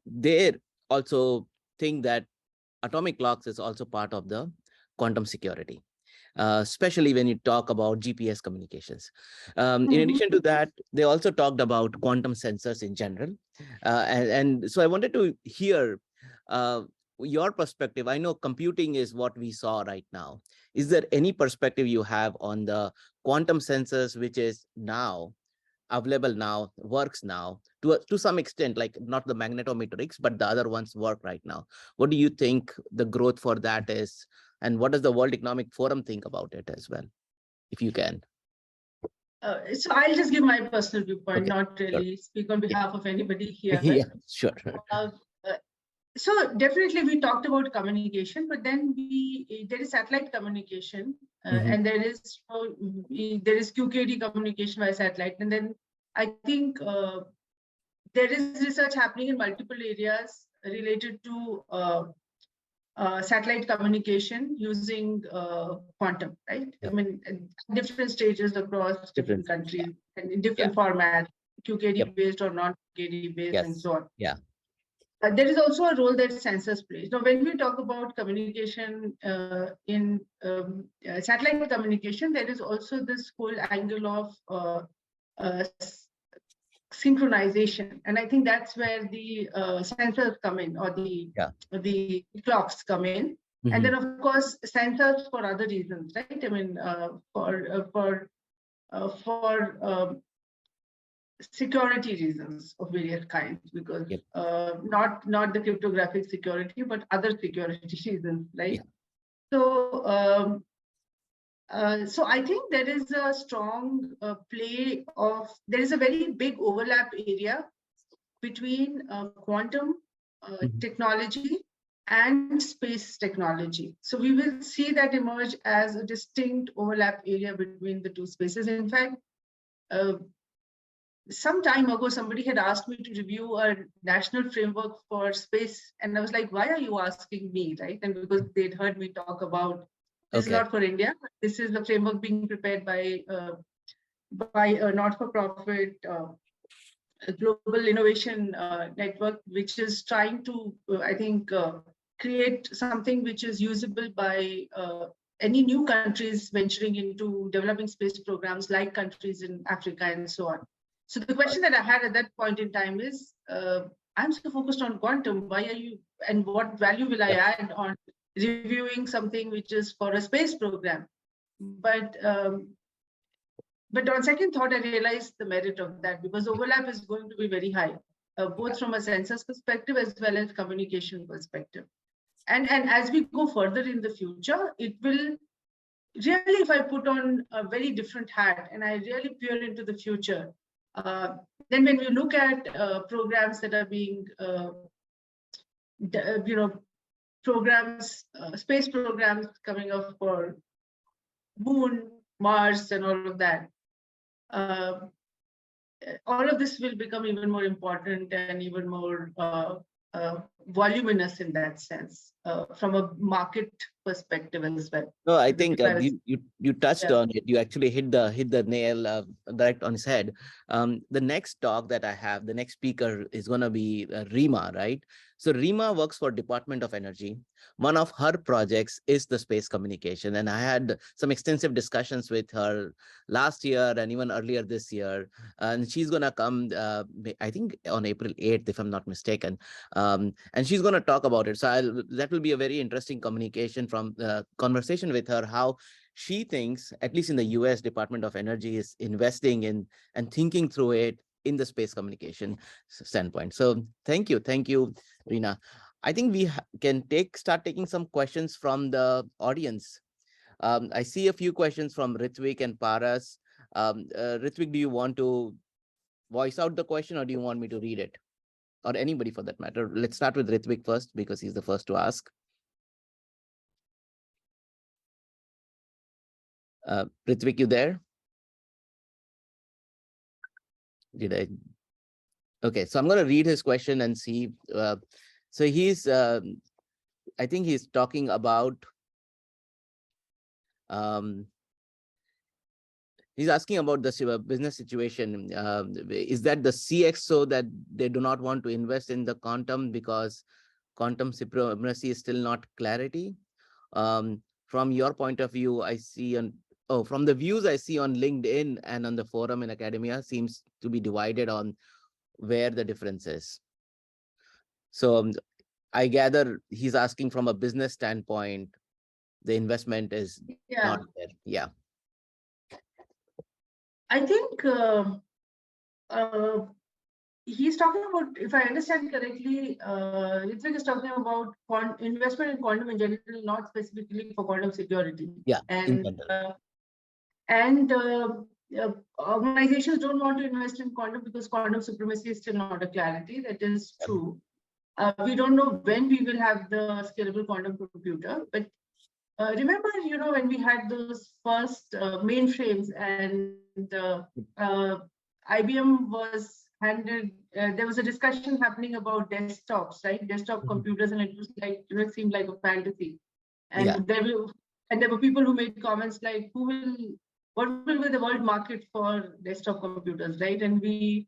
they also think that atomic clocks is also part of the quantum security. especially when you talk about GPS communications. In Mhm. addition to that, they also talked about quantum sensors in general. And so I wanted to hear uh, your perspective. I know computing is what we saw right now. Is there any perspective you have on the quantum sensors, which is now available now, works now to some extent, like not the magnetometrics, but the other ones work right now? What do you think the growth for that is, and what does the World Economic Forum think about it as well, if you can? So I'll just give my personal viewpoint, Okay, not sure. really speak on Yeah, behalf of anybody here. yeah, sure. Uh, uh, so definitely we talked about communication, but then there is satellite communication, Hmm. and there is QKD communication by satellite, and then I think there is research happening in multiple areas related to satellite communication using quantum, right? I Yeah, mean, at different stages across different difference. Yeah, countries and in yeah, different formats, QKD yep, based or non-QKD based, and yes, so on. yeah. There is also a role that sensors play. Now, when we talk about communication in satellite communication, there is also this whole angle of uh, synchronization, and I think that's where the sensors come in, or Yeah. the clocks come in, and Hmm. then of course sensors for other reasons, right? I mean, for security reasons of various kinds, because Yep. not the cryptographic security, but other security reasons, Yeah. right? So so I think there is a strong there is a very big overlap area between quantum Hmm. technology and space technology. So we will see that emerge as a distinct overlap area between the two spaces. In fact, uh, some time ago, somebody had asked me to review a national framework for space. And I was like, why are you asking me, right? And because they'd heard me talk about, this is Okay. not for India, but this is the framework being prepared by a not-for-profit global innovation network, which is trying to, I think, create something which is usable by any new countries venturing into developing space programs, like countries in Africa and so on. So the question that I had at that point in time is, I'm so focused on quantum. Why are you, and what value will I Yep. add on reviewing something which is for a space program? But on second thought, I realized the merit of that, because overlap is going to be very high, both from a sensors perspective as well as communication perspective. And as we go further in the future, it will really, if I put on a very different hat and I really peer into the future, then when we look at programs that are being, you know, programs, space programs coming up for Moon, Mars, and all of that. Uh, all of this will become even more important and even more voluminous in that sense, from a market perspective as well. No, I Because think if I was, you touched yeah. on it. You actually hit the nail direct on his head. The next talk that I have, the next speaker is gonna be Reema, right? So Reema works for Department of Energy. One of her projects is the space communication, and I had some extensive discussions with her last year and even earlier this year. And she's gonna come, I think, on April 8th, if I'm not mistaken. And she's gonna talk about it. So that will be a very interesting communication from conversation with her, how she thinks, at least in the US Department of Energy, is investing in and thinking through it in the space communication standpoint. So thank you, Reena. I think we can start taking some questions from the audience. I see a few questions from Ritvik and Paras. Ritvik, do you want to voice out the question, or do you want me to read it? Or anybody for that matter. Let's start with Ritvik first, because he's the first to ask. Ritvik, you there? Did I? Okay, so I'm going to read his question and see. So I think he's talking about, um, he's asking about the business situation. Is that the CXO that they do not want to invest in the quantum because quantum supremacy is still not clarity? from your point of view, I see on from the views I see on LinkedIn and on the forum in academia seems to be divided on where the difference is. So I gather he's asking from a business standpoint, the investment is Yeah, not there. Yeah. I think uh, he's talking about, if I understand correctly, Ritvik is talking about investment in quantum in general, not specifically for quantum security. Yeah. In And general. organizations don't want to invest in quantum because quantum supremacy is still not a clarity. That is Yep. true. We don't know when we will have the scalable quantum computer, but remember, when we had those first mainframes and IBM was handed, there was a discussion happening about desktops, right? Desktop Mhm. computers, and it was like, it seemed like a fantasy. Yeah. And there were people who made comments like, what will be the world market for desktop computers, right? And we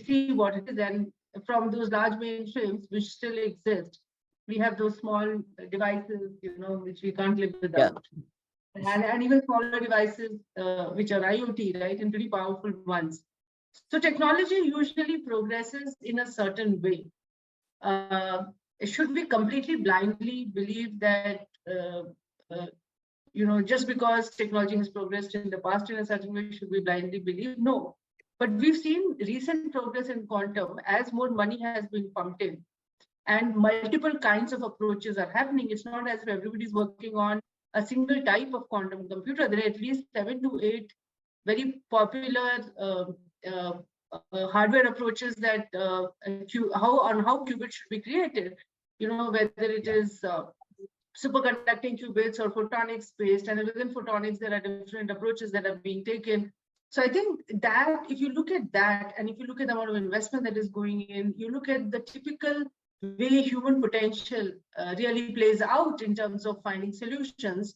see what it is, and from those large mainframes which still exist, we have those small devices, which we can't live Yeah. without, and even smaller devices, which are IoT, right, and pretty powerful ones. So technology usually progresses in a certain way. Uh, should we completely blindly believe that, uh, just because technology has progressed in the past in a certain way, should we blindly believe? No. But we've seen recent progress in quantum as more money has been pumped in and multiple kinds of approaches are happening. It's not as if everybody's working on a single type of quantum computer. There are at least 7 to 8 very popular uh, hardware approaches that how qubits should be created. Whether it Yeah. is superconducting qubits or photonics based, and within photonics there are different approaches that are being taken. So I think that if you look at that, and if you look at the amount of investment that is going in, you look at the typical way human potential really plays out in terms of finding solutions,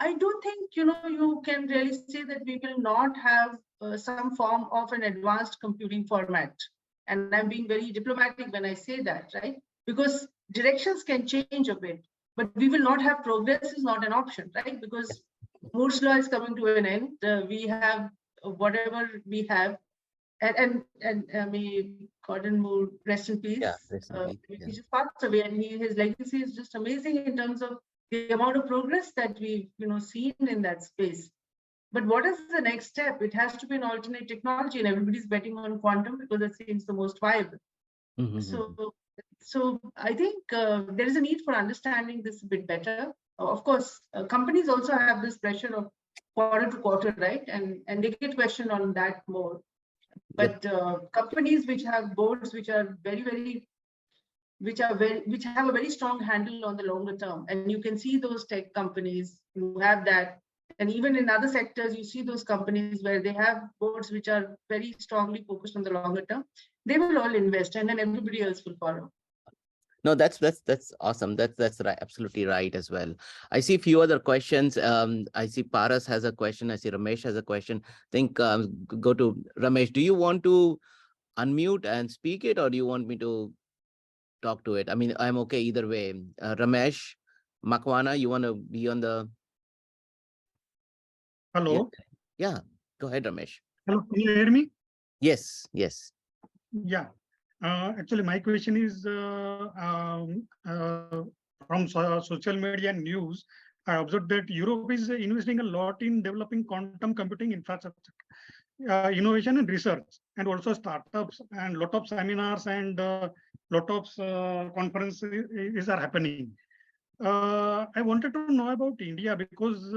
I don't think you can really say that we will not have some form of an advanced computing format. And I'm being very diplomatic when I say that, right? Because directions can change a bit, but we will not have progress is not an option, right? Because Moore's law is coming to an end. We have whatever we have, and may Gordon Moore rest in Yeah. peace. Recently. He Yeah. just passed away, and his legacy is just amazing in terms of the amount of progress that we've seen in that space. But what is the next step? It has to be an alternate technology, and everybody's betting on quantum because it seems the most viable. Mhm. So I think there is a need for understanding this a bit better. Of course, companies also have this pressure of quarter to quarter, right? And they get questioned on that more. Yep. But companies which have boards which are which have a very strong handle on the longer term, and you can see those tech companies who have that, and even in other sectors you see those companies where they have boards which are very strongly focused on the longer term. They will all invest, and then everybody else will follow. No, that's awesome. That's right, absolutely right as well. I see a few other questions. I see Paras has a question. I see Ramesh has a question. Think go to Ramesh. Do you want to unmute and speak it, or do you want me to talk to it? I mean, I'm okay either way. Ramesh Makwana, you want to be on the? Yeah, Hello. yeah. Go ahead, Ramesh. Hello. Can you hear me? Yes, yes. Yeah. Actually, my question is from social media and news. I observed that Europe is investing a lot in developing quantum computing infrastructure, innovation and research, and also startups, and lot of seminars and lot of conferences are happening. I wanted to know about India because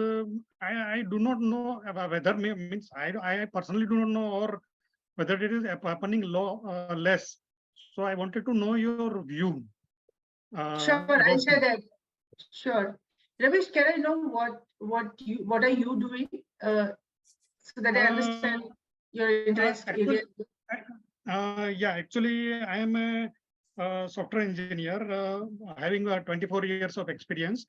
I do not know whether means I personally do not know or whether it is happening less. So I wanted to know your view Sure, I'll about share it. that. Sure. Ramesh, can I know what are you doing, so that I Uh, understand your interest area? Actually, yeah, actually, I am a software engineer having 24 years of experience,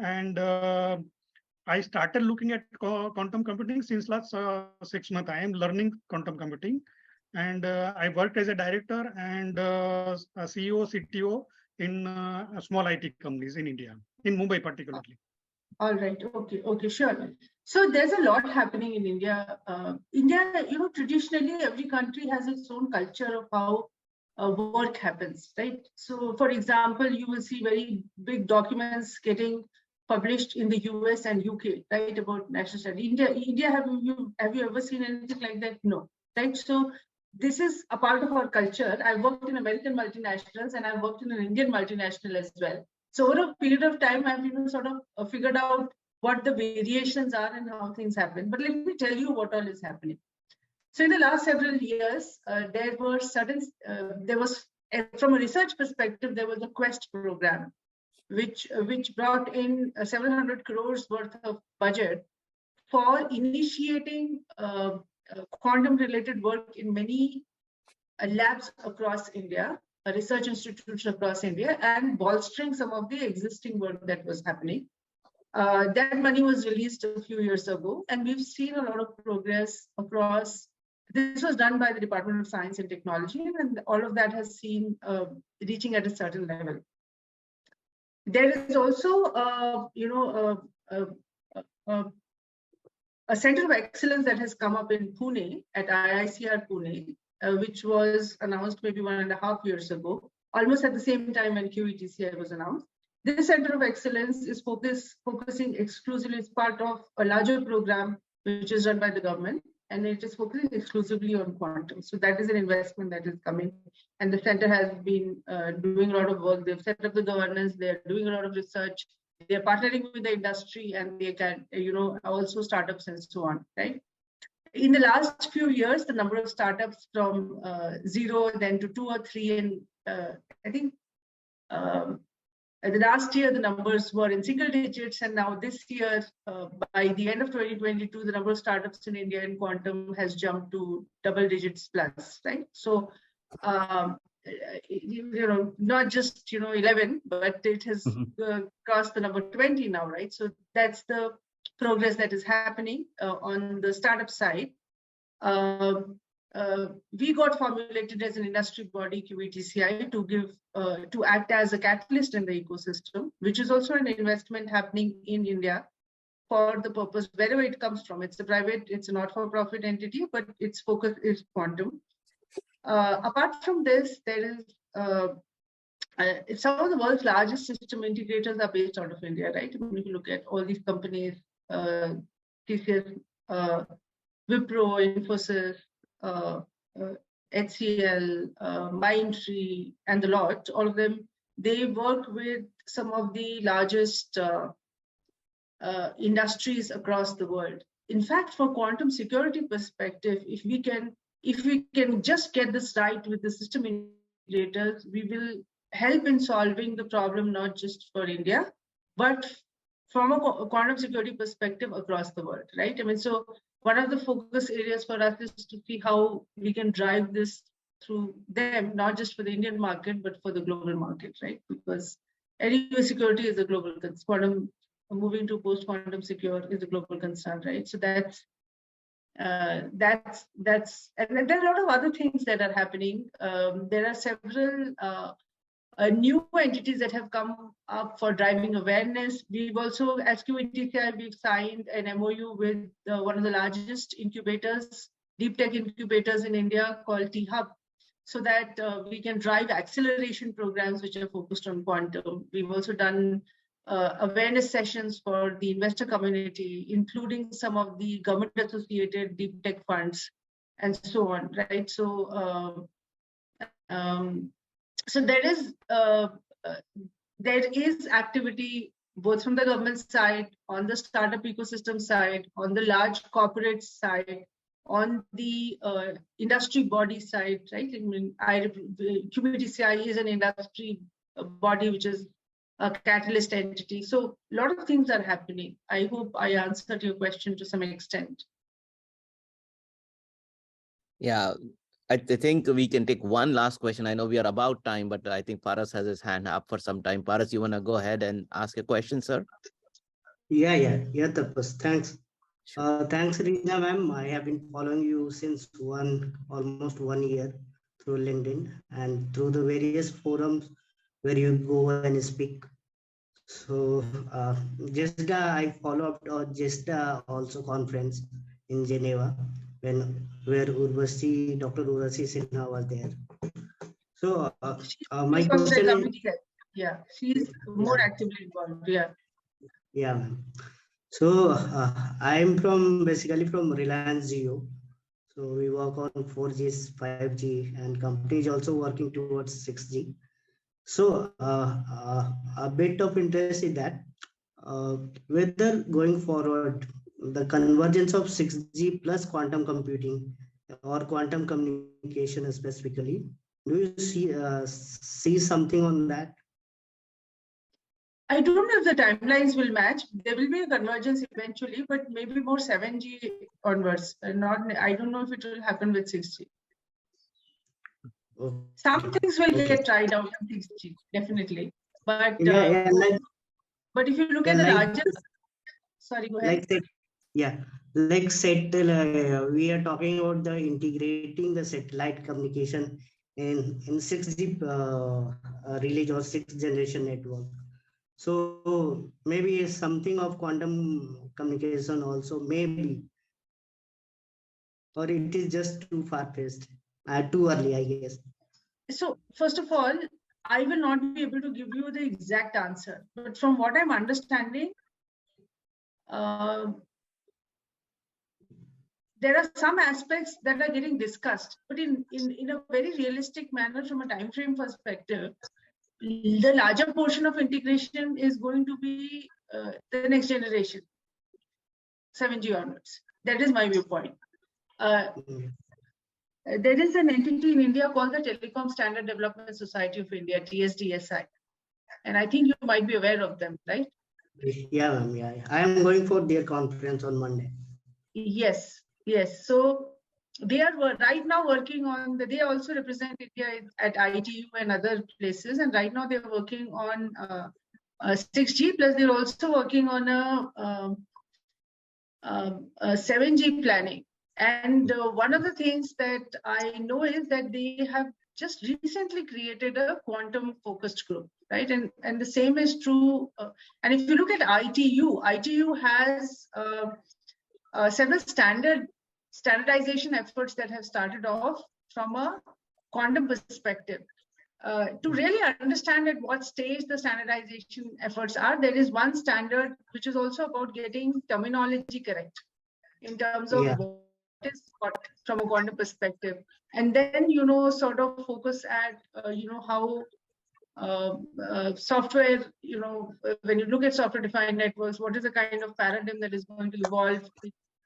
and I started looking at quantum computing since last 6 months. I am learning quantum computing, and I worked as a director and a CEO, CTO in small IT companies in India, in Mumbai particularly. All right. Okay, sure. So there's a lot happening in India. India, traditionally every country has its own culture of how work happens, right? So, for example, you will see very big documents getting published in the US and UK, right, about national study. India, have you ever seen anything like that? No, right? So this is a part of our culture. I worked in American multinationals and I worked in an Indian multinational as well. So over a period of time, I've sort of figured out what the variations are and how things happen. But let me tell you what all is happening. So in the last several years, there was from a research perspective, there was a Quest program, which brought in several hundred crores worth of budget for initiating quantum-related work in many labs across India, research institutes across India, and bolstering some of the existing work that was happening. That money was released a few years ago, and we've seen a lot of progress across. This was done by the Department of Science and Technology, and all of that has seen reaching at a certain level. There is also, a center of excellence that has come up in Pune at IICR Pune, which was announced maybe 1.5 years ago, almost at the same time when QETCI was announced. This center of excellence is focusing exclusively as part of a larger program which is run by the government, and it is focusing exclusively on quantum. So that is an investment that is coming, and the center has been doing a lot of work. They've set up the governance, they're doing a lot of research, they're partnering with the industry, and they can, also startups and so on, right? In the last few years, the number of startups from 0 then to 2 or 3, and I think the last year the numbers were in single digits, and now this year, by the end of 2022, the number of startups in India in quantum has jumped to double digits plus, right? So, not just 11, but it has crossed the number 20 now, right? So that's the progress that is happening on the startup side. We got formulated as an industry body, QETCI, to act as a catalyst in the ecosystem, which is also an investment happening in India for the purpose, wherever it comes from. It's a not-for-profit entity, but its focus is quantum. Apart from this, there is some of the world's largest system integrators are based out of India, right? I mean, if you look at all these companies, TCS, Wipro, Infosys, HCL, Mindtree, and the lot, all of them, they work with some of the largest industries across the world. In fact, for quantum security perspective, if we can just get this right with the system integrators, we will help in solving the problem, not just for India, but from a quantum security perspective across the world, right? I mean, so one of the focus areas for us is to see how we can drive this through them, not just for the Indian market, but for the global market, right? Because anyway, security is a global concern. Moving to post-quantum secure is a global concern, right? So that's, and there are a lot of other things that are happening. There are several new entities that have come up for driving awareness. We've also, as QETCI, we've signed an MOU with one of the largest incubators, deep tech incubators in India called T-Hub, so that we can drive acceleration programs which are focused on quantum. We've also done awareness sessions for the investor community, including some of the government-associated deep tech funds, and so on, right? So, so there is activity both from the government side, on the startup ecosystem side, on the large corporate side, on the industry body side, right? I mean, QBTCI is an industry body which is a catalyst entity. So a lot of things are happening. I hope I answered your question to some extent. Yeah, I think we can take one last question. I know we are about time, but I think Paras has his hand up for some time. Paras, you want to go ahead and ask a question, sir? Yeah, Tapas. Thanks. Thanks, Reena ma'am. I have been following you since almost 1 year through LinkedIn and through the various forums where you go and speak. So GISDA, I follow up GISDA also conference in Geneva where Urvashi, Dr. Urvashi Sinha was there. So my She's on the question is, committee. Yeah, she's more yeah, actively involved. Yeah. yeah, ma'am. So I'm basically from Reliance Jio. So we work on 4G, 5G, and company is also working towards 6G. So a bit of interest in that, whether going forward, the convergence of 6G plus quantum computing or quantum communication specifically, do you see something on that? I don't know if the timelines will match. There will be a convergence eventually, but maybe more 7G onwards. Not, I don't know if it will happen with 6G. Some things will Okay. get tried out in 6G, definitely. But Yeah, but if you look yeah, at the like larger, sorry, go ahead. yeah, like we are talking about the integrating the satellite communication in 6G release or 6th generation network. So maybe something of quantum communication also maybe, or it is just too far-fetched, too early, I guess. So first of all, I will not be able to give you the exact answer, but from what I'm understanding, there are some aspects that are getting discussed, but in a very realistic manner from a time frame perspective, the larger portion of integration is going to be the next generation, 7G onwards. That is my viewpoint. There is an entity in India called the Telecom Standard Development Society of India, TSDSI. And I think you might be aware of them, right? Yeah, ma'am. Yeah, I am going for their conference on Monday. Yes, yes. So they are right now working on, they also represent India at ITU and other places. And right now they're working on 6G, plus they're also working on a 7G planning. And one of the things that I know is that they have just recently created a quantum focused group, right? And the same is true. And if you look at ITU has several standardization efforts that have started off from a quantum perspective. To really understand at what stage the standardization efforts are, there is one standard which is also about getting terminology correct in terms of what is what from a quantum perspective, and then sort of focus at how software, when you look at software defined networks, what is the kind of paradigm that is going to evolve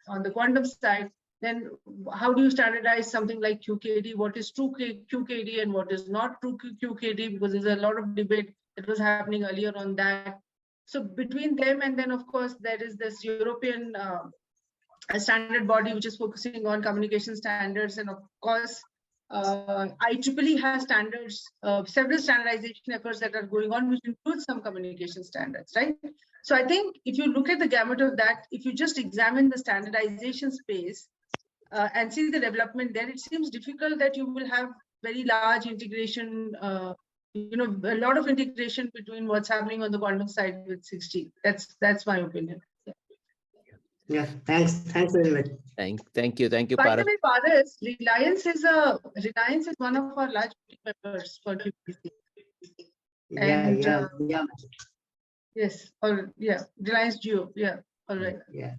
on the quantum side. Then how do you standardize something like QKD? What is true QKD and what is not true QKD? Because there's a lot of debate that was happening earlier on that. So between them, and then of course there is this European standard body which is focusing on communication standards, and of course IEEE has standards, several standardization efforts that are going on, which includes some communication standards, right? So I think if you look at the gamut of that, if you just examine the standardization space and see the development there, it seems difficult that you will have very large integration, a lot of integration between what's happening on the quantum side with 6G. That's my opinion. Yeah, thanks very much. Thank you, By the Paras. way, Paras, Reliance is one of our large members for QPC. And Yeah. yes, or yeah, Reliance Jio. Yeah, all right. Yeah.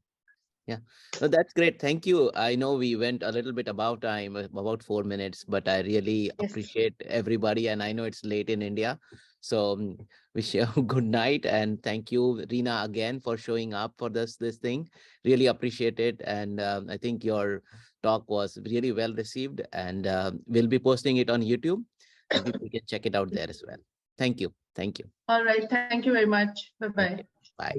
No, that's great. Thank you. I know we went a little bit about time, about 4 minutes, but I really appreciate everybody. And I know it's late in India. So wish you a good night. And thank you, Reena, again for showing up for this thing. Really appreciate it. And I think your talk was really well received. And we'll be posting it on YouTube. And people can check it out there as well. Thank you. Thank you. All right. Thank you very much. Bye-bye. Bye.